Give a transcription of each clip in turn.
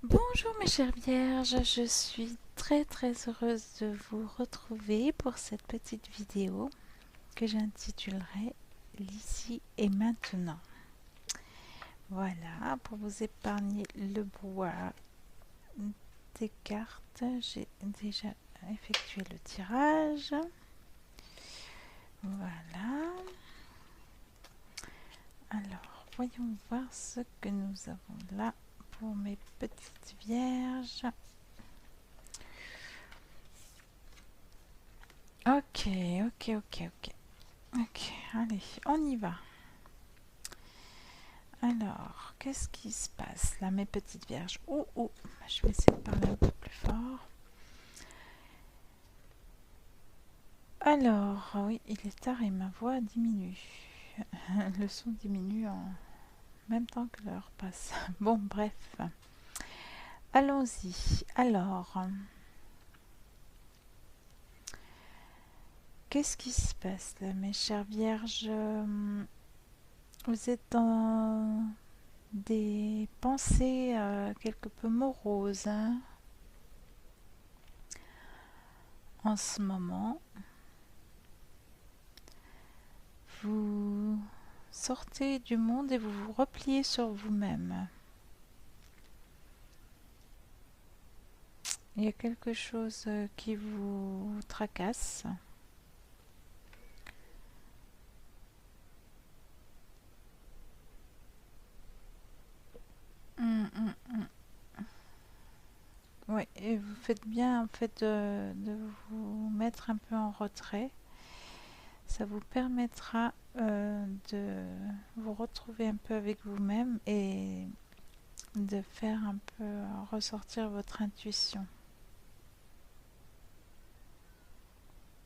Bonjour mes chères vierges, je suis très heureuse de vous retrouver pour cette petite vidéo que j'intitulerai l'ici et maintenant. Voilà, pour vous épargner le brouhaha des cartes, j'ai déjà effectué le tirage. Voilà. Alors, voyons voir ce que nous avons là pour mes petites vierges. Ok, ok, allez, on y va. Alors, qu'est-ce qui se passe là, mes petites vierges? Oh, je vais essayer de parler un peu plus fort. Alors, oui, il est tard et ma voix diminue. Le son diminue en même temps que l'heure passe. Bon, bref. Allons-y. Alors, qu'est-ce qui se passe là, mes chères vierges? Vous êtes dans des pensées quelque peu moroses, hein, en ce moment. Vous sortez du monde et vous vous repliez sur vous-même. Il y a quelque chose qui vous tracasse. Hum. Oui, et vous faites bien en fait de vous mettre un peu en retrait. Ça vous permettra de vous retrouver un peu avec vous-même et de faire un peu ressortir votre intuition.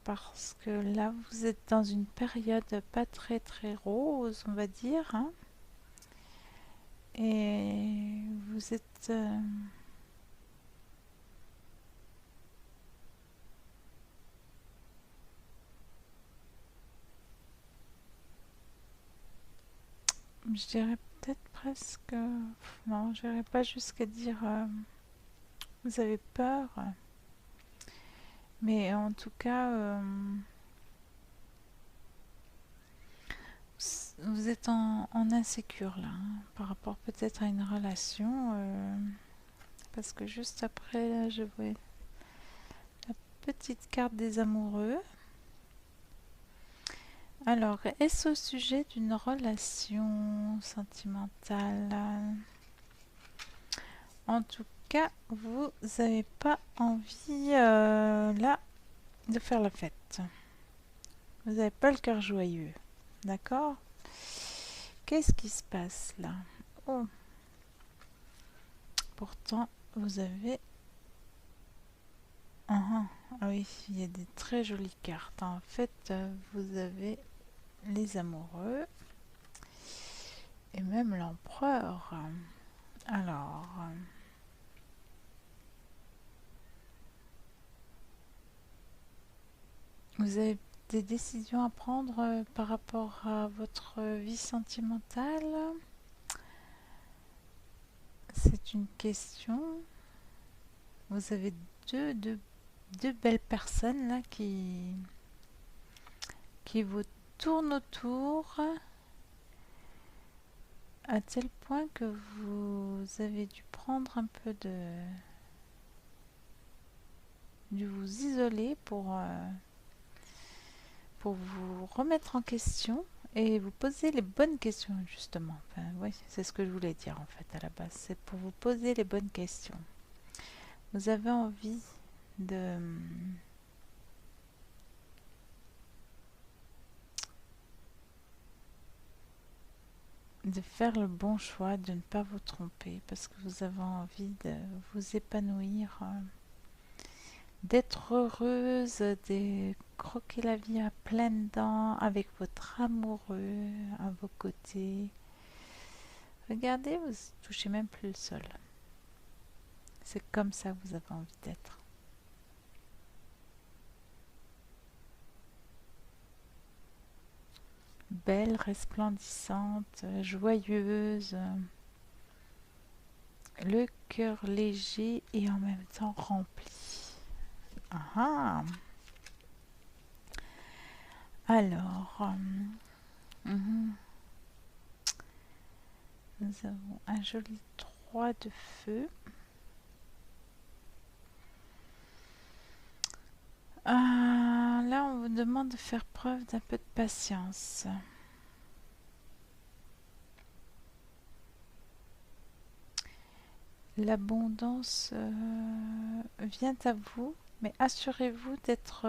Parce que là, vous êtes dans une période pas très rose, on va dire, hein, et vous êtes je dirais peut-être presque, non, je n'irai pas jusqu'à dire vous avez peur, mais en tout cas, vous êtes en insécure là, hein, par rapport peut-être à une relation, parce que juste après, là, je vois la petite carte des amoureux. Alors, est-ce au sujet d'une relation sentimentale? En tout cas, vous n'avez pas envie là de faire la fête. Vous n'avez pas le cœur joyeux. D'accord? Qu'est-ce qui se passe là? Oh, pourtant, vous avez... Ah oui, il y a des très jolies cartes. En fait, vous avez les amoureux et même l'empereur. Alors, vous avez des décisions à prendre par rapport à votre vie sentimentale? C'est une question. Vous avez deux belles personnes là qui vous tournent autour à tel point que vous avez dû prendre un peu de vous isoler pour vous remettre en question et vous poser les bonnes questions justement. Enfin, oui, c'est ce que je voulais dire en fait à la base. C'est pour vous poser les bonnes questions. Vous avez envie de faire le bon choix, de ne pas vous tromper, parce que vous avez envie de vous épanouir, d'être heureuse, de croquer la vie à pleines dents avec votre amoureux à vos côtés. Regardez, vous touchez même plus le sol. C'est comme ça que vous avez envie d'être. Belle, resplendissante, joyeuse, Le cœur léger et en même temps rempli. Ah ah. Alors, mhm. Nous avons un joli 3 de feu. Là, on vous demande de faire preuve d'un peu de patience. L'abondance vient à vous, mais assurez-vous d'être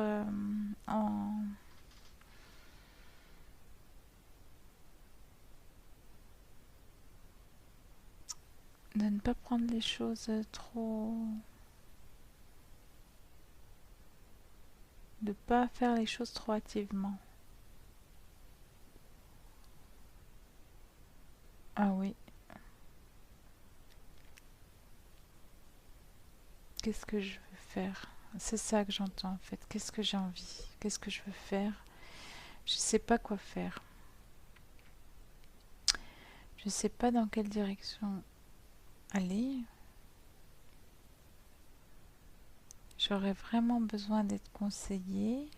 de ne pas prendre les choses trop... de ne pas faire les choses trop hâtivement. Ah oui. Qu'est-ce que je veux faire? C'est ça que j'entends en fait. Qu'est-ce que j'ai envie? Qu'est-ce que je veux faire? Je sais pas quoi faire. Je sais pas dans quelle direction aller. J'aurais vraiment besoin d'être conseillée.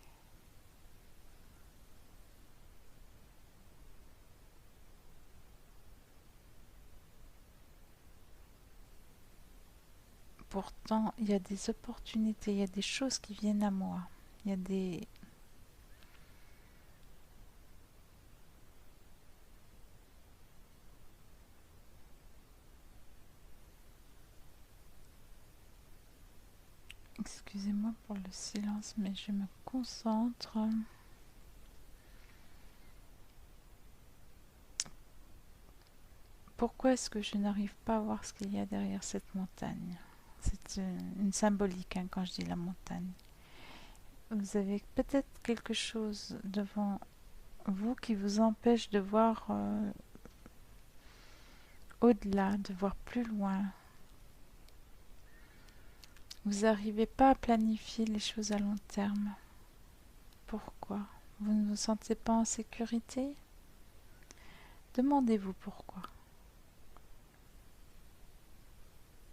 Pourtant, il y a des opportunités, il y a des choses qui viennent à moi. Il y a des... Excusez-moi pour le silence, mais je me concentre. Pourquoi est-ce que je n'arrive pas à voir ce qu'il y a derrière cette montagne? C'est une symbolique hein, quand je dis la montagne. Vous avez peut-être quelque chose devant vous qui vous empêche de voir au-delà, de voir plus loin. Vous n'arrivez pas à planifier les choses à long terme. Pourquoi? Vous ne vous sentez pas en sécurité? Demandez-vous pourquoi.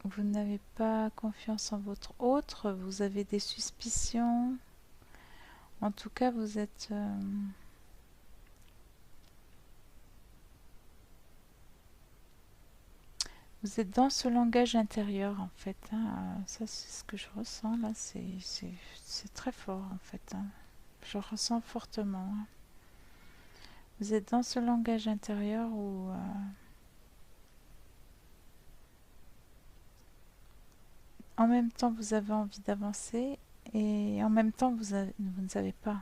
Vous n'avez pas confiance en votre autre, vous avez des suspicions. En tout cas, vous êtes... vous êtes dans ce langage intérieur en fait. Hein. Ça, c'est ce que je ressens là. C'est très fort en fait. Hein. Je ressens fortement. Hein. Vous êtes dans ce langage intérieur où en même temps vous avez envie d'avancer et en même temps vous ne savez pas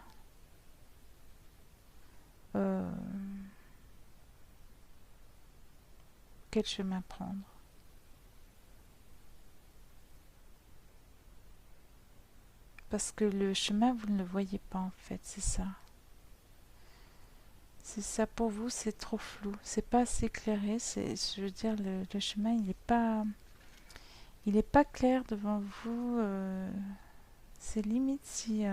euh, quel chemin prendre. Parce que le chemin, vous ne le voyez pas en fait, c'est ça. C'est ça pour vous, c'est trop flou, c'est pas assez éclairé. Je veux dire, le chemin, il est pas clair devant vous. C'est limite si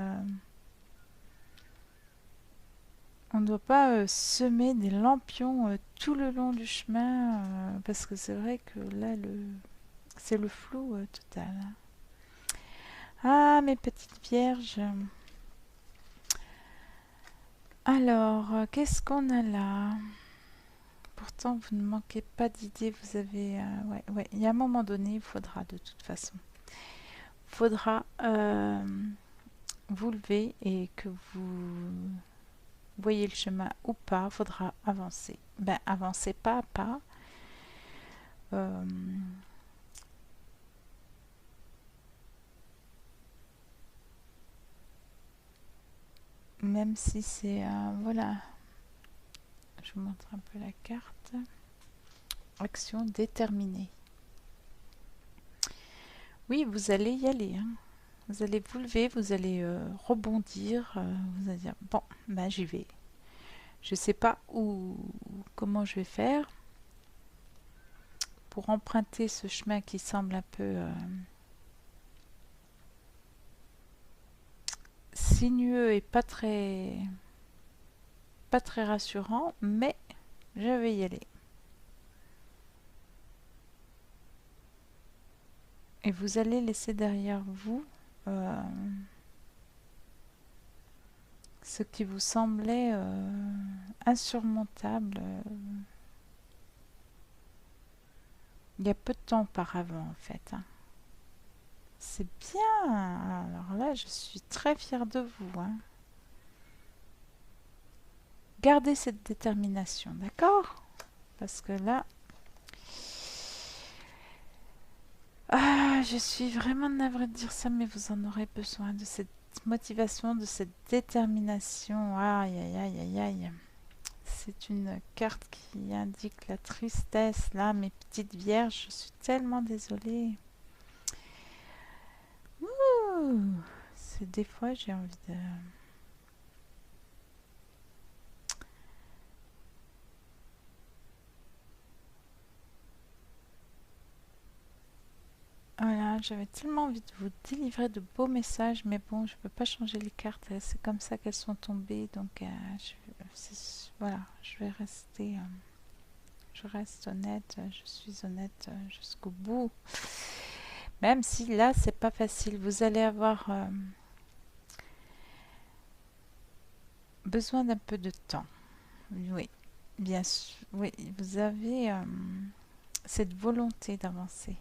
on ne doit pas semer des lampions tout le long du chemin, parce que c'est vrai que là, c'est le flou total. Ah, mes petites vierges. Alors, qu'est-ce qu'on a là? Pourtant, vous ne manquez pas d'idées. Vous avez, ouais. Il y a un moment donné, il faudra de toute façon. Il faudra vous lever et que vous voyez le chemin ou pas. Il faudra avancer. Ben, avancer pas à pas. Euh, même si c'est, voilà. Je vous montre un peu la carte. Action déterminée. Oui, vous allez y aller. Hein. Vous allez vous lever, vous allez rebondir. Vous allez dire, bon, ben j'y vais. Je ne sais pas comment je vais faire pour emprunter ce chemin qui semble un peu sinueux et pas très rassurant, mais je vais y aller. Et vous allez laisser derrière vous ce qui vous semblait insurmontable il y a peu de temps auparavant en fait. Hein. C'est bien. Alors là, je suis très fière de vous. Hein. Gardez cette détermination, d'accord? Parce que là, je suis vraiment navrée de dire ça, mais vous en aurez besoin de cette motivation, de cette détermination. Aïe, aïe, aïe, aïe, aïe. C'est une carte qui indique la tristesse. Là, mes petites vierges, je suis tellement désolée. Ouh, c'est des fois, j'ai envie de... Voilà, j'avais tellement envie de vous délivrer de beaux messages, mais bon, je peux pas changer les cartes, c'est comme ça qu'elles sont tombées, donc voilà, je reste honnête, je suis honnête jusqu'au bout, même si là c'est pas facile, vous allez avoir besoin d'un peu de temps, oui, bien sûr, oui, vous avez cette volonté d'avancer.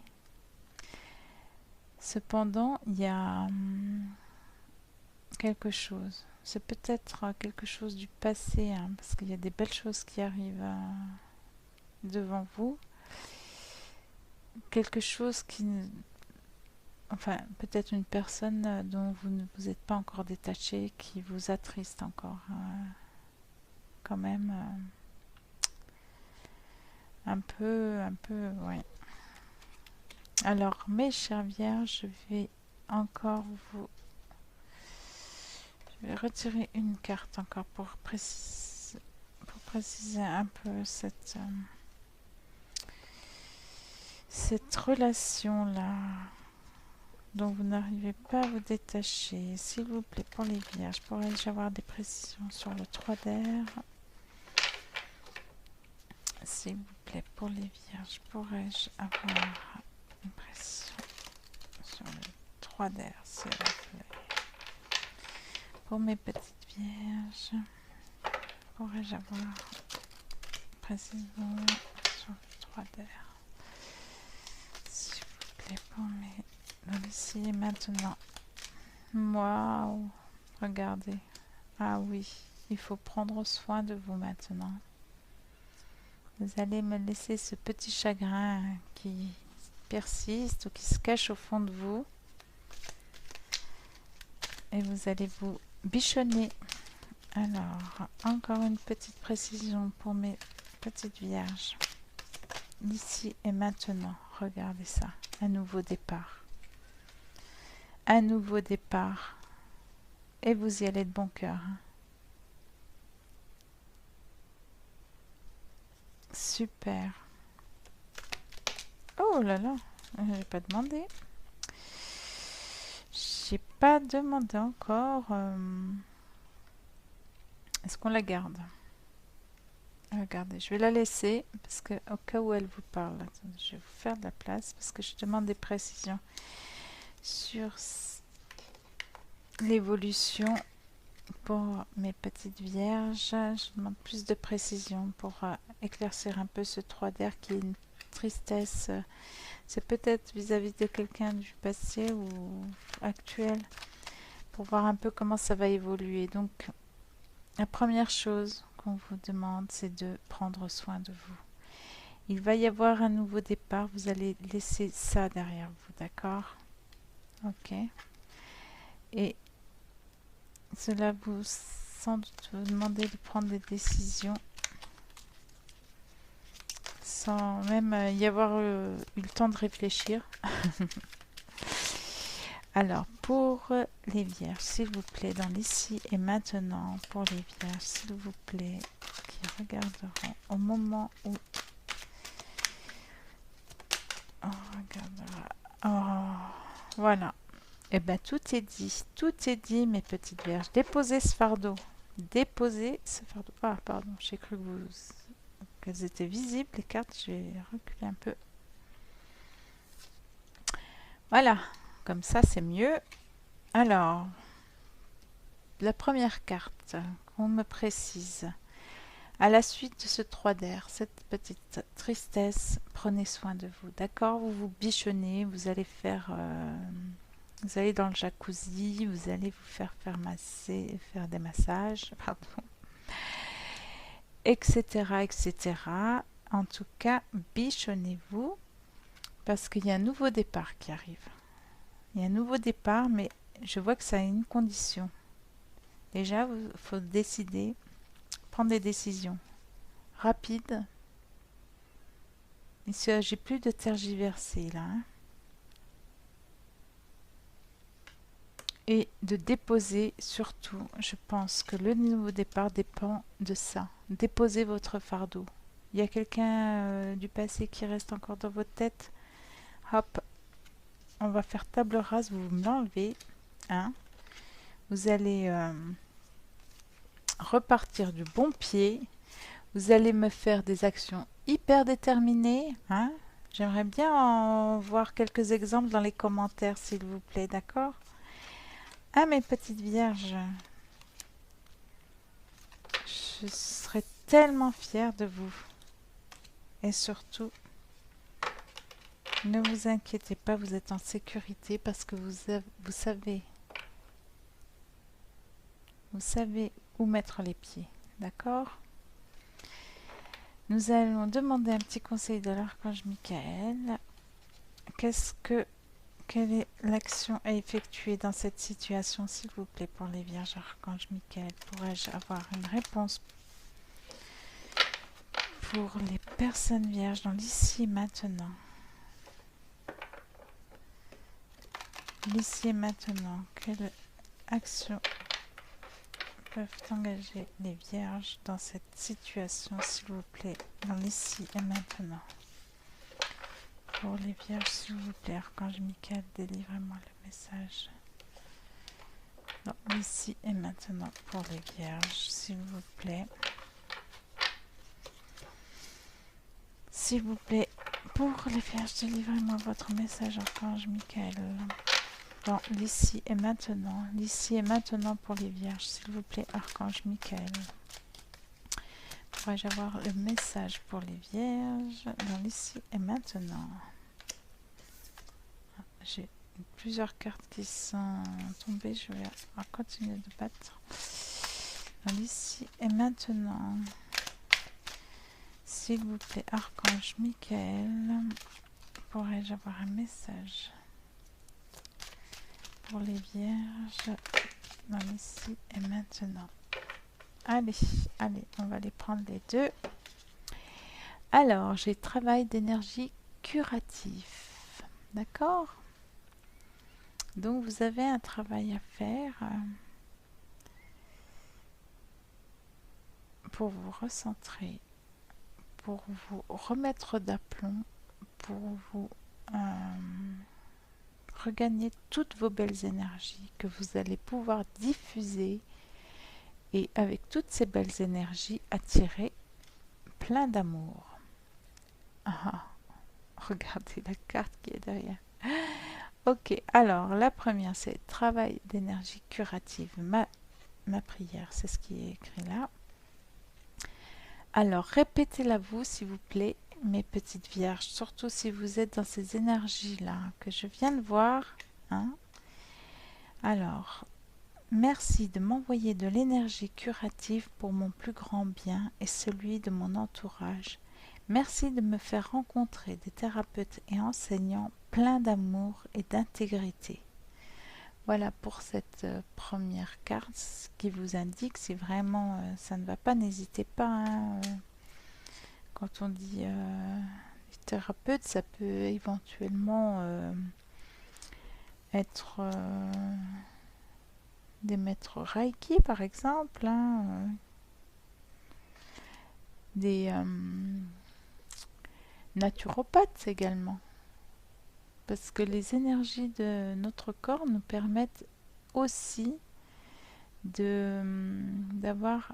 Cependant, il y a quelque chose. C'est peut-être quelque chose du passé, hein, parce qu'il y a des belles choses qui arrivent devant vous. Quelque chose qui... Enfin, peut-être une personne dont vous ne vous êtes pas encore détaché, qui vous attriste encore. Quand même, ouais. Alors, mes chers vierges, je vais encore vous... Je vais retirer une carte encore pour préciser un peu cette relation-là dont vous n'arrivez pas à vous détacher. S'il vous plaît, pour les vierges, pourrais-je avoir des précisions sur le 3 d'air? S'il vous plaît, pour les vierges, pourrais-je avoir une précision sur le 3 d'air, s'il vous plaît? Pour mes petites vierges, pourrais-je avoir une précision sur le 3 d'air? S'il vous plaît, pour mes... Dans l'ici et maintenant. Waouh! Regardez. Ah oui, il faut prendre soin de vous maintenant. Vous allez me laisser ce petit chagrin qui persiste ou qui se cache au fond de vous. Et vous allez vous bichonner. Alors, encore une petite précision pour mes petites vierges. Ici et maintenant. Regardez ça. Un nouveau départ. Un nouveau départ. Et vous y allez de bon cœur. Super. Oh là là, j'ai pas demandé. J'ai pas demandé encore. Est-ce qu'on la garde? Regardez, je vais la laisser parce que au cas où elle vous parle, attendez, je vais vous faire de la place parce que je demande des précisions sur l'évolution pour mes petites vierges. Je demande plus de précision pour éclaircir un peu ce 3 d'air qui est une tristesse. C'est peut-être vis-à-vis de quelqu'un du passé ou actuel pour voir un peu comment ça va évoluer. Donc, la première chose qu'on vous demande, c'est de prendre soin de vous. Il va y avoir un nouveau départ. Vous allez laisser ça derrière vous, d'accord? Ok. Et cela vous sans doute vous demander de prendre des décisions sans même y avoir eu le temps de réfléchir. Alors, pour les vierges, s'il vous plaît, dans l'ici et maintenant, pour les vierges, s'il vous plaît, qui regarderont au moment où on regardera. Oh, voilà. Et bien, tout est dit, mes petites vierges. Déposez ce fardeau. Déposez ce fardeau. Ah, pardon, j'ai cru qu'elles étaient visibles, les cartes. Je vais reculer un peu. Voilà, comme ça c'est mieux. Alors, la première carte qu'on me précise. À la suite de ce 3 d'air, cette petite tristesse, prenez soin de vous, d'accord? Vous vous bichonnez, vous allez faire... vous allez dans le jacuzzi, vous allez vous faire masser, faire des massages, pardon, etc., etc. En tout cas, bichonnez-vous parce qu'il y a un nouveau départ qui arrive. Il y a un nouveau départ, mais je vois que ça a une condition. Déjà, il faut décider, prendre des décisions rapides. Il ne s'agit plus de tergiverser là, hein. Et de déposer surtout, je pense que le nouveau départ dépend de ça. Déposez votre fardeau. Il y a quelqu'un du passé qui reste encore dans votre tête. Hop, on va faire table rase, vous me l'enlevez. Hein. Vous allez repartir du bon pied. Vous allez me faire des actions hyper déterminées. Hein. J'aimerais bien en voir quelques exemples dans les commentaires, s'il vous plaît, d'accord? Ah, mes petites vierges, je serais tellement fière de vous. Et surtout, ne vous inquiétez pas, vous êtes en sécurité parce que vous savez où mettre les pieds. D'accord? Nous allons demander un petit conseil de l'archange Michael. Quelle est l'action à effectuer dans cette situation, s'il vous plaît, pour les vierges, archange Michael? Pourrais-je avoir une réponse pour les personnes vierges dans l'ici et maintenant? L'ici et maintenant, quelle action peuvent engager les vierges dans cette situation, s'il vous plaît, dans l'ici et maintenant? Pour les vierges, s'il vous plaît, archange Michael, délivrez-moi le message. Dans l'ici et maintenant, pour les vierges, s'il vous plaît. S'il vous plaît, pour les vierges, délivrez-moi votre message, archange Michael. Dans l'ici et maintenant. L'ici et maintenant pour les vierges, s'il vous plaît, archange Michael. Pourrais-je avoir le message pour les vierges dans l'ici et maintenant? J'ai plusieurs cartes qui sont tombées. Je vais continuer de battre. Dans l'ici et maintenant. S'il vous plaît, archange Michael. Pourrais-je avoir un message pour les vierges dans l'ici et maintenant? Allez, on va les prendre les deux. Alors, j'ai travail d'énergie curatif. D'accord? Donc, vous avez un travail à faire pour vous recentrer, pour vous remettre d'aplomb, pour vous regagner toutes vos belles énergies que vous allez pouvoir diffuser et avec toutes ces belles énergies attirer plein d'amour. Ah, regardez la carte qui est derrière. Ok, alors la première c'est travail d'énergie curative. Ma prière, c'est ce qui est écrit là. Alors répétez-la vous s'il vous plaît, mes petites vierges, surtout si vous êtes dans ces énergies là que je viens de voir. Hein. Alors, merci de m'envoyer de l'énergie curative pour mon plus grand bien et celui de mon entourage. Merci de me faire rencontrer des thérapeutes et enseignants pleins d'amour et d'intégrité. Voilà pour cette première carte, ce qui vous indique si vraiment ça ne va pas, n'hésitez pas. Hein, quand on dit thérapeute, ça peut éventuellement être des maîtres Reiki par exemple, hein, des naturopathes également. Parce que les énergies de notre corps nous permettent aussi d'avoir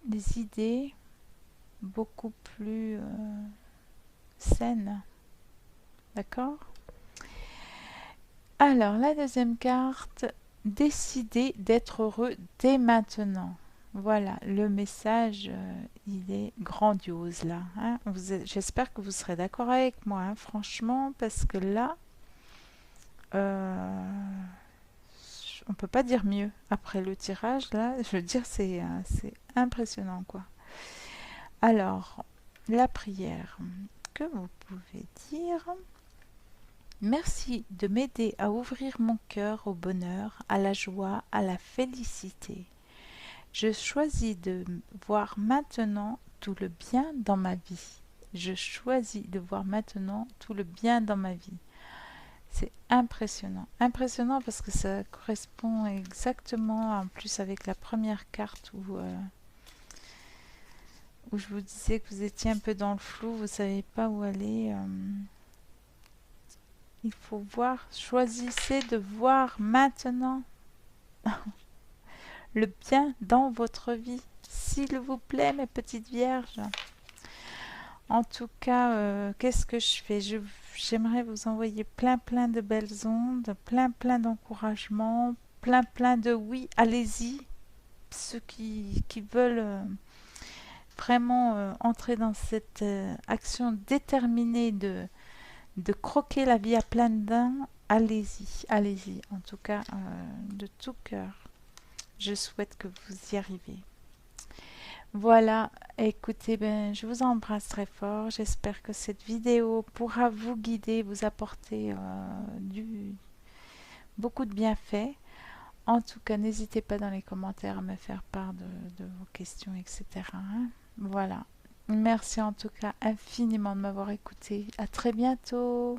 des idées beaucoup plus saines. D'accord? Alors, la deuxième carte, décidez d'être heureux dès maintenant. Voilà, le message, il est grandiose là, hein. J'espère que vous serez d'accord avec moi, hein, franchement, parce que là, euh, on peut pas dire mieux. Après le tirage, là, je veux dire, c'est impressionnant, quoi. Alors, la prière que vous pouvez dire. Merci de m'aider à ouvrir mon cœur au bonheur, à la joie, à la félicité. Je choisis de voir maintenant tout le bien dans ma vie. Je choisis de voir maintenant tout le bien dans ma vie. C'est impressionnant. Impressionnant parce que ça correspond exactement en plus avec la première carte où je vous disais que vous étiez un peu dans le flou, vous ne savez pas où aller. Il faut voir, choisissez de voir maintenant le bien dans votre vie. S'il vous plaît, mes petites vierges. En tout cas, qu'est-ce que je fais? J'aimerais vous envoyer plein de belles ondes, plein d'encouragements, plein de oui, allez-y. Ceux qui veulent vraiment entrer dans cette action déterminée de croquer la vie à pleines dents, allez-y, allez-y. En tout cas, de tout cœur, je souhaite que vous y arriviez. Voilà, écoutez, ben, je vous embrasse très fort. J'espère que cette vidéo pourra vous guider, vous apporter beaucoup de bienfaits. En tout cas, n'hésitez pas dans les commentaires à me faire part de vos questions, etc., hein. Voilà. Merci en tout cas infiniment de m'avoir écouté. À très bientôt.